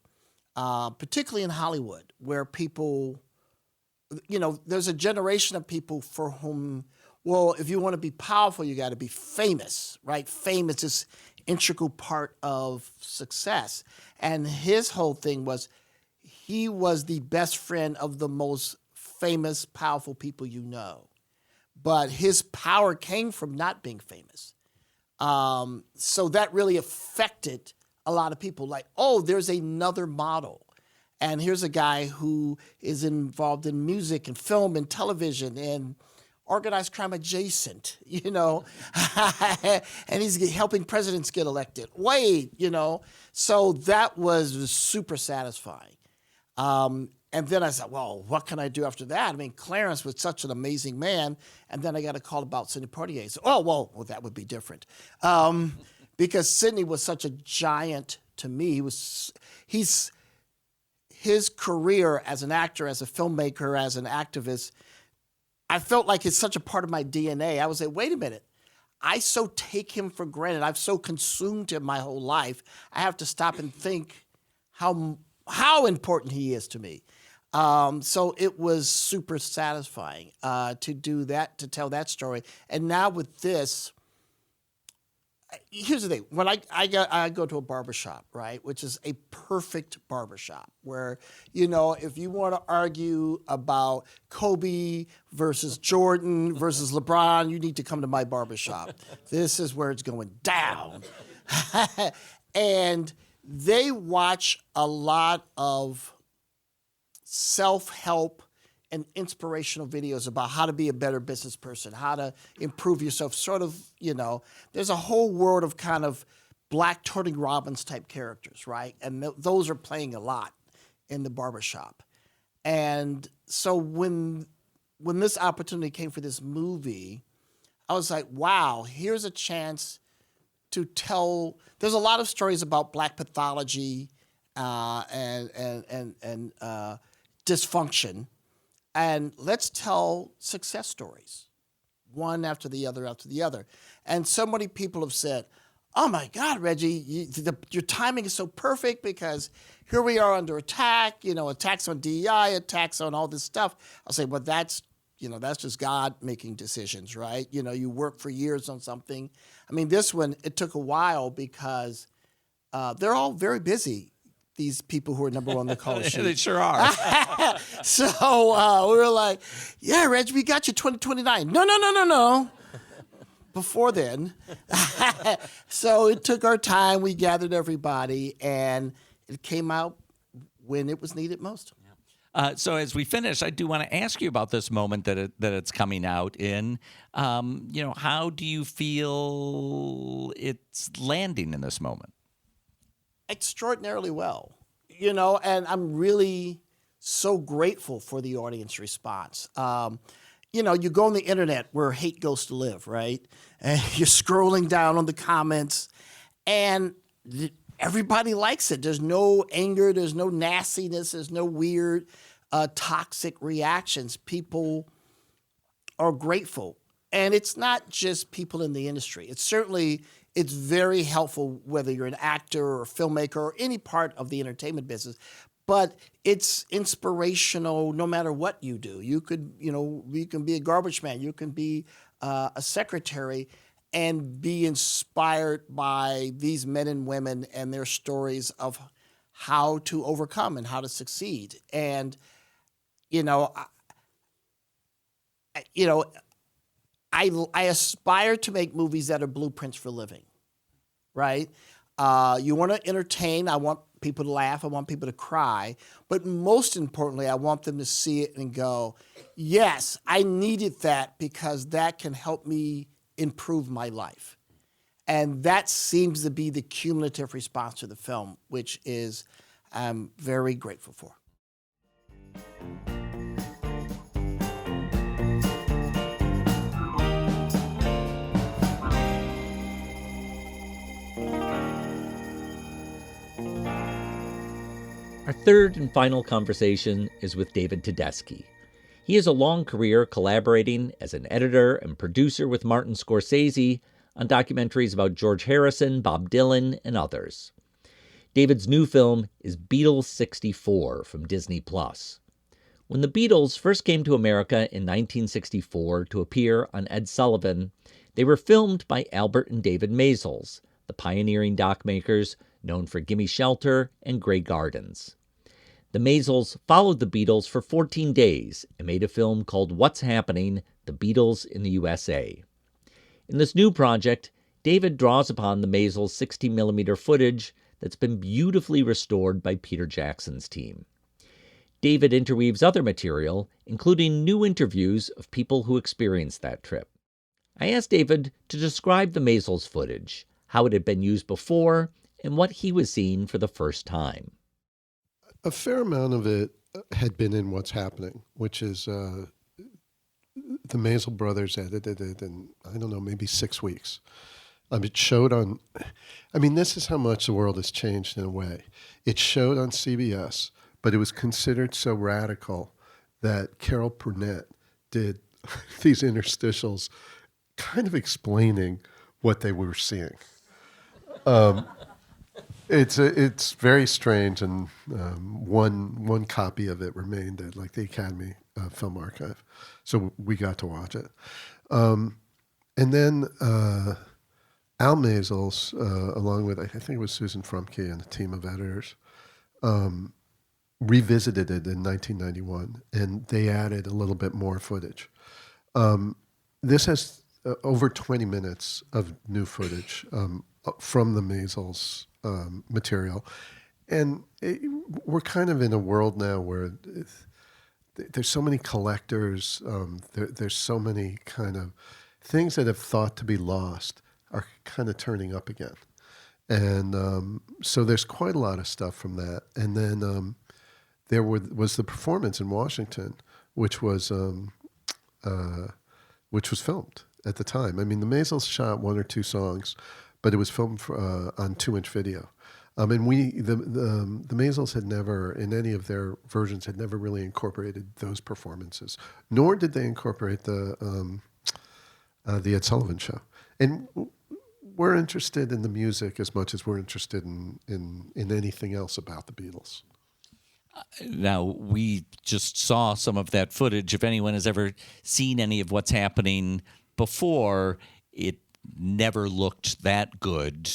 particularly in Hollywood, where people, there's a generation of people for whom, well, if you want to be powerful, you got to be famous, right? Fame is this integral part of success. And his whole thing was he was the best friend of the most famous, powerful people you know. But his power came from not being famous. So that really affected a lot of people. Like, oh, there's another model. And here's a guy who is involved in music and film and television and organized crime adjacent, and he's helping presidents get elected. Wait, So that was super satisfying. And then I said, well, what can I do after that? I mean, Clarence was such an amazing man. And then I got a call about Sidney Poitier. So, well, that would be different. Because Sidney was such a giant to me. His career as an actor, as a filmmaker, as an activist, I felt like it's such a part of my DNA. I was like, wait a minute. I so take him for granted. I've so consumed him my whole life. I have to stop and think how important he is to me. So it was super satisfying to do that, to tell that story. And now with this, here's the thing. When I go to a barbershop, right, which is a perfect barbershop where, if you want to argue about Kobe versus Jordan versus LeBron, you need to come to my barbershop. This is where it's going down. And they watch a lot of self-help and inspirational videos about how to be a better business person, how to improve yourself, sort of, there's a whole world of kind of Black Tony Robbins type characters, right? And those are playing a lot in the barbershop. And so when this opportunity came for this movie, I was like, wow, here's a chance to tell. There's a lot of stories about Black pathology and dysfunction. And let's tell success stories, one after the other after the other. And so many people have said, oh my God, Reggie, your timing is so perfect because here we are under attack, attacks on DEI, attacks on all this stuff. I'll say, well, that's just God making decisions, right? You work for years on something. I mean, this one, it took a while because they're all very busy. These people who are number one on the call sheet. They sure are. So we were like, yeah, Reg, we got you 2029. No. Before then. So it took our time. We gathered everybody, and it came out when it was needed most. So as we finish, I do want to ask you about this moment that it's coming out in. How do you feel it's landing in this moment? Extraordinarily well, and I'm really so grateful for the audience response. You go on the internet where hate goes to live, right? And you're scrolling down on the comments, and everybody likes it. There's no anger, there's no nastiness, there's no weird, toxic reactions. People are grateful. And it's not just people in the industry. It's very helpful whether you're an actor or a filmmaker or any part of the entertainment business. But it's inspirational no matter what you do. You can be a garbage man. You can be a secretary and be inspired by these men and women and their stories of how to overcome and how to succeed. And, I aspire to make movies that are blueprints for living, right? You want to entertain. I want people to laugh. I want people to cry. But most importantly, I want them to see it and go, yes, I needed that because that can help me improve my life. And that seems to be the cumulative response to the film, which is I'm very grateful for. Our third and final conversation is with David Tedeschi. He has a long career collaborating as an editor and producer with Martin Scorsese on documentaries about George Harrison, Bob Dylan, and others. David's new film is Beatles 64 from Disney+. When the Beatles first came to America in 1964 to appear on Ed Sullivan, they were filmed by Albert and David Maysles, the pioneering doc makers known for Gimme Shelter and Grey Gardens. The Maysles followed the Beatles for 14 days and made a film called What's Happening? The Beatles in the USA. In this new project, David draws upon the Maysles' 60mm footage that's been beautifully restored by Peter Jackson's team. David interweaves other material, including new interviews of people who experienced that trip. I asked David to describe the Maysles footage, how it had been used before, and what he was seeing for the first time. A fair amount of it had been in What's Happening, which is the Maysles brothers edited it in, I don't know, maybe 6 weeks. It showed on, this is how much the world has changed in a way. It showed on CBS, but it was considered so radical that Carol Burnett did these interstitials kind of explaining what they were seeing. It's very strange, and one copy of it remained at the Academy Film Archive, so we got to watch it. And then Al Maysles, along with I think it was Susan Frumke and a team of editors, revisited it in 1991, and they added a little bit more footage. This has over 20 minutes of new footage from the Maysles material. And we're kind of in a world now where there's so many collectors, there's so many kind of things that have thought to be lost are kind of turning up again. And so there's quite a lot of stuff from that. And then there was the performance in Washington, which was filmed at the time. The Maysles shot 1 or 2 songs, but it was filmed on 2-inch video. And the Maysles had never, in any of their versions, had never really incorporated those performances, nor did they incorporate the Ed Sullivan Show. And we're interested in the music as much as we're interested in anything else about the Beatles. Now, we just saw some of that footage. If anyone has ever seen any of What's Happening before, it never looked that good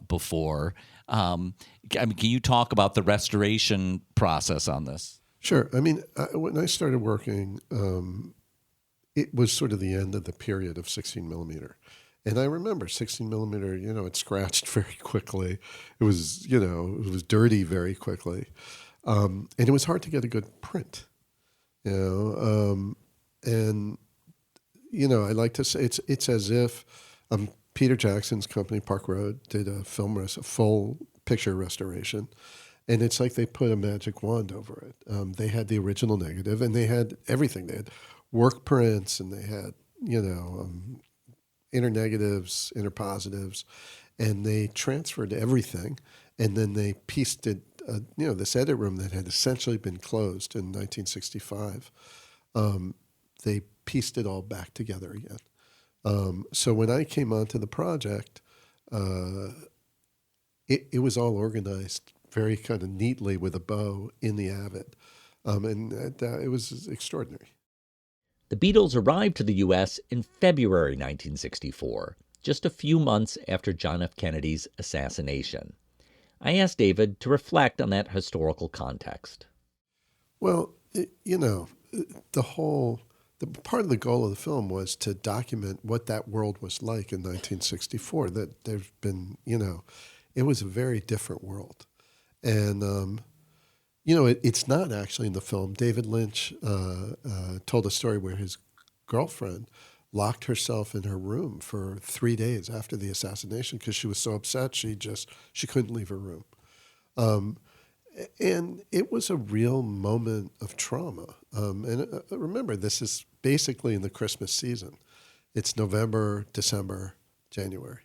before. Can you talk about the restoration process on this? Sure. When I started working, it was sort of the end of the period of 16mm. And I remember 16mm, it scratched very quickly. It was dirty very quickly. And it was hard to get a good print, and I like to say it's as if Peter Jackson's company, Park Road, did a full picture restoration, and it's like they put a magic wand over it. They had the original negative, and they had everything. They had work prints, and they had inner negatives, inner positives, and they transferred everything, and then they pieced it. This edit room that had essentially been closed in 1965, they pieced it all back together again. So when I came onto the project, it was all organized very kind of neatly with a bow in the Avid, and it was extraordinary. The Beatles arrived to the U.S. in February 1964, just a few months after John F. Kennedy's assassination. I asked David to reflect on that historical context. Well, the part of the goal of the film was to document what that world was like in 1964. That there's been, it was a very different world, and it's not actually in the film. David Lynch told a story where his girlfriend locked herself in her room for 3 days after the assassination because she was so upset she couldn't leave her room. And it was a real moment of trauma. And remember, this is basically in the Christmas season. It's November, December, January.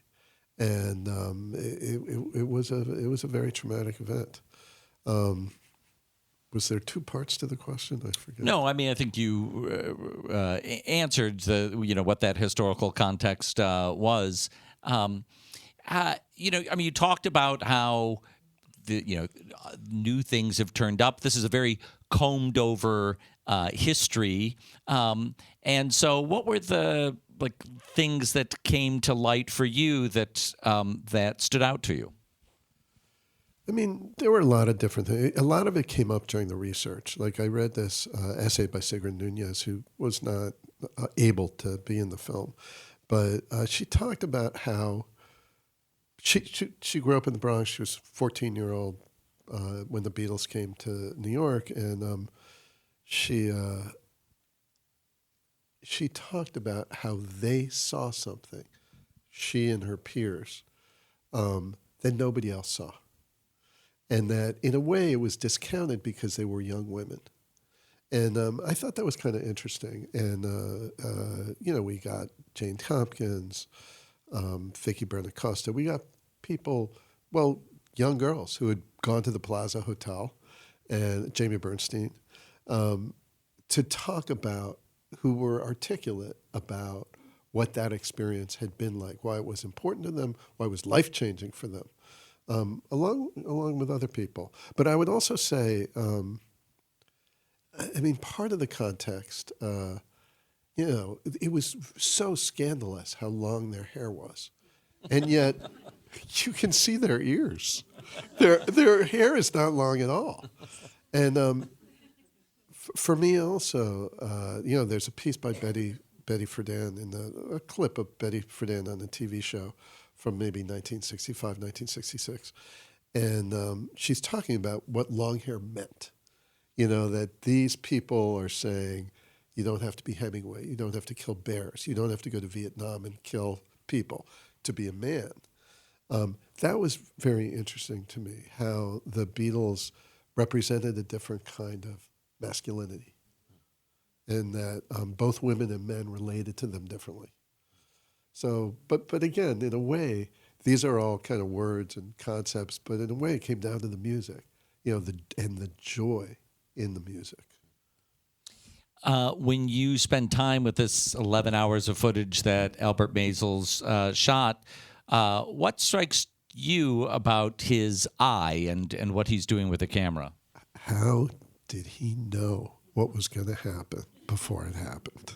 And it was a very traumatic event. Was there two parts to the question? I forget. No, I mean I think you answered what that historical context was. You talked about how new things have turned up. This is a very combed over history, and so what were the things that came to light for you that that stood out to you? I mean, there were a lot of different things. A lot of it came up during the research. Like I read this essay by Sigrid Nunez, who was not able to be in the film, but she talked about how she grew up in the Bronx. She was a 14-year-old when the Beatles came to New York, and she talked about how they saw something, she and her peers, that nobody else saw. And that, in a way, it was discounted because they were young women. And I thought that was kind of interesting. And, we got Jane Tompkins, Vicky Bernacosta. We got people, young girls who had gone to the Plaza Hotel, and Jamie Bernstein, to talk about, who were articulate about what that experience had been like, why it was important to them, why it was life-changing for them. Along with other people. But I would also say, part of the context, it was so scandalous how long their hair was. And yet, you can see their ears. Their hair is not long at all. And for me also, there's a piece by Betty Friedan, a clip of Betty Friedan on the TV show from maybe 1965, 1966. And she's talking about what long hair meant. That these people are saying, you don't have to be Hemingway, you don't have to kill bears, you don't have to go to Vietnam and kill people to be a man. That was very interesting to me, how the Beatles represented a different kind of masculinity, and that both women and men related to them differently. So, but again, in a way, these are all kind of words and concepts, but in a way it came down to the music, and the joy in the music. When you spend time with this 11 hours of footage that Albert Maysles shot, what strikes you about his eye and what he's doing with the camera? How did he know what was going to happen before it happened?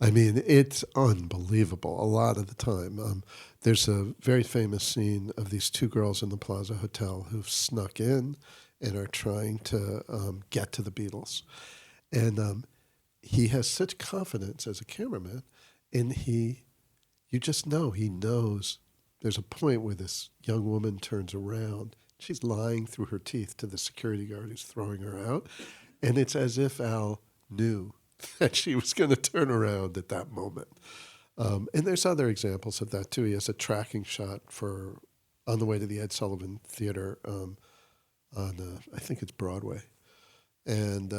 I mean, it's unbelievable a lot of the time. There's a very famous scene of these two girls in the Plaza Hotel who've snuck in and are trying to get to the Beatles. And he has such confidence as a cameraman, and you just know he knows. There's a point where this young woman turns around. She's lying through her teeth to the security guard who's throwing her out. And it's as if Al knew that she was going to turn around at that moment. And there's other examples of that, too. He has a tracking shot on the way to the Ed Sullivan Theater on, I think it's Broadway. And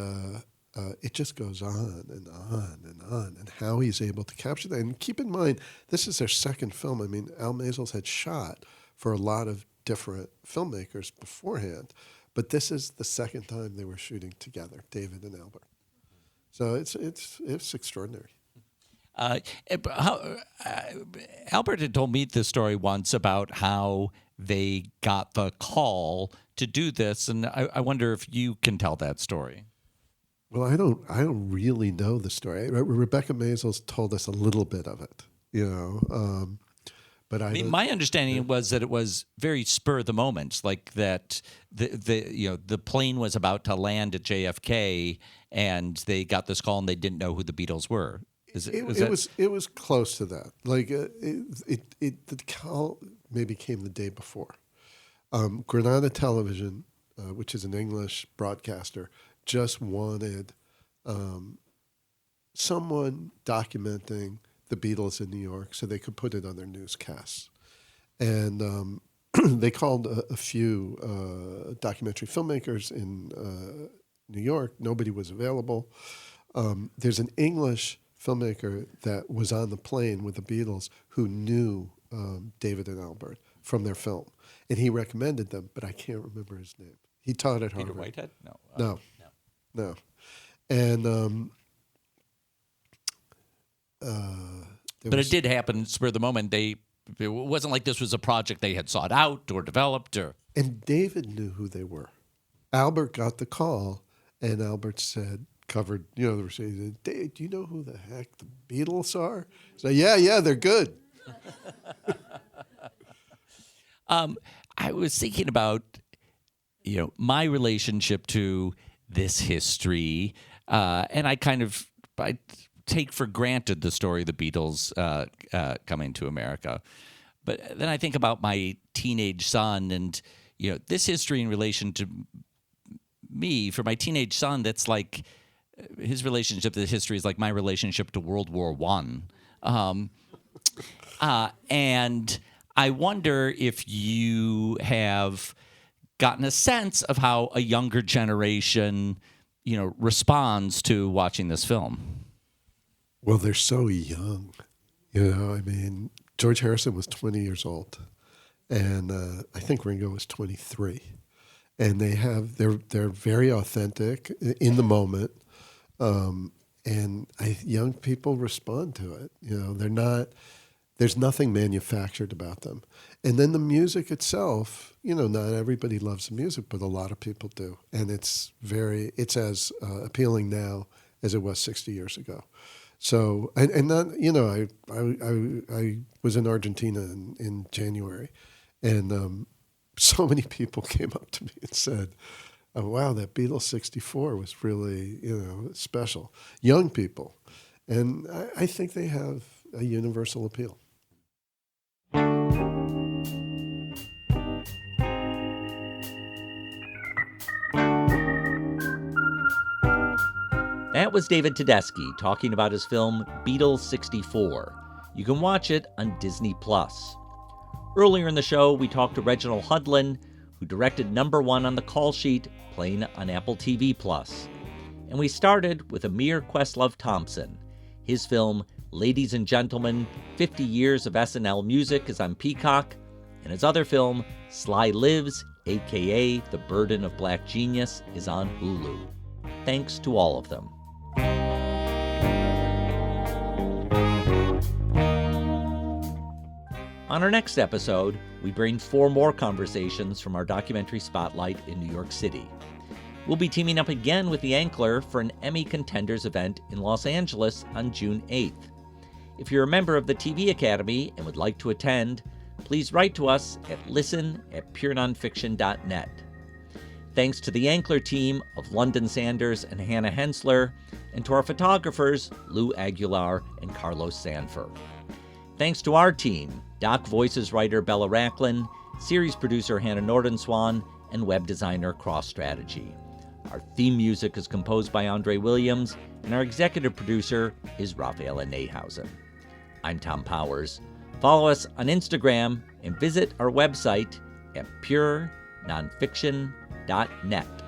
it just goes on and on and on, and how he's able to capture that. And keep in mind, this is their second film. I mean, Al Maysles had shot for a lot of different filmmakers beforehand, but this is the second time they were shooting together, David and Albert. So it's extraordinary. Albert had told me this story once about how they got the call to do this, and I wonder if you can tell that story. Well, I don't really know the story. Rebecca Maysles told us a little bit of it, but I mean, my understanding was that it was very spur of the moment, like that the plane was about to land at JFK, and they got this call, and they didn't know who the Beatles were. It was close to that. Like the call maybe came the day before. Granada Television, which is an English broadcaster, just wanted someone documenting the Beatles in New York so they could put it on their newscasts. And they called a few documentary filmmakers in New York. Nobody was available. There's an English filmmaker that was on the plane with the Beatles who knew David and Albert from their film. And he recommended them, but I can't remember his name. He taught at Peter Harvard. Whitehead? No. No. And But it did happen spur of the moment. It wasn't like this was a project they had sought out or developed or. And David knew who they were. Albert got the call, and Albert said, covered, the receipt, he said, Dave, do you know who the heck the Beatles are? So, yeah, they're good. I was thinking about, my relationship to this history, and I take for granted the story of the Beatles coming to America. But then I think about my teenage son and, this history in relation to me. For my teenage son, that's like his relationship to history is like my relationship to World War I. And I wonder if you have gotten a sense of how a younger generation, responds to watching this film. Well, they're so young. George Harrison was 20 years old, and I think Ringo was 23. And they're very authentic in the moment, and young people respond to it. There's nothing manufactured about them. And then the music itself, not everybody loves the music, but a lot of people do. And it's as appealing now as it was 60 years ago. So, and then, I was in Argentina in January, and so many people came up to me and said, oh, wow, that Beatles 64 was really, special. Young people. And I think they have a universal appeal. That was David Tedeschi talking about his film Beatles 64. You can watch it on Disney+. Earlier in the show, we talked to Reginald Hudlin, who directed number 1 on the call sheet, playing on Apple TV+. And we started with Ahmir Questlove Thompson. His film, Ladies and Gentlemen, 50 Years of SNL Music is on Peacock, and his other film, Sly Lives, a.k.a. The Burden of Black Genius, is on Hulu. Thanks to all of them. On our next episode, we bring 4 more conversations from our documentary spotlight in New York City. We'll be teaming up again with The Ankler for an Emmy Contenders event in Los Angeles on June 8th. If you're a member of the TV Academy and would like to attend, please write to us at listen@purenonfiction.net. Thanks to the Ankler team of London Sanders and Hannah Hensler, and to our photographers, Lou Aguilar and Carlos Sanfer. Thanks to our team, Doc Voices writer Bella Racklin, series producer Hannah Nordenswan, and web designer Cross Strategy. Our theme music is composed by Andre Williams, and our executive producer is Rafaela Nehausen. I'm Thom Powers. Follow us on Instagram and visit our website at purenonfiction.net.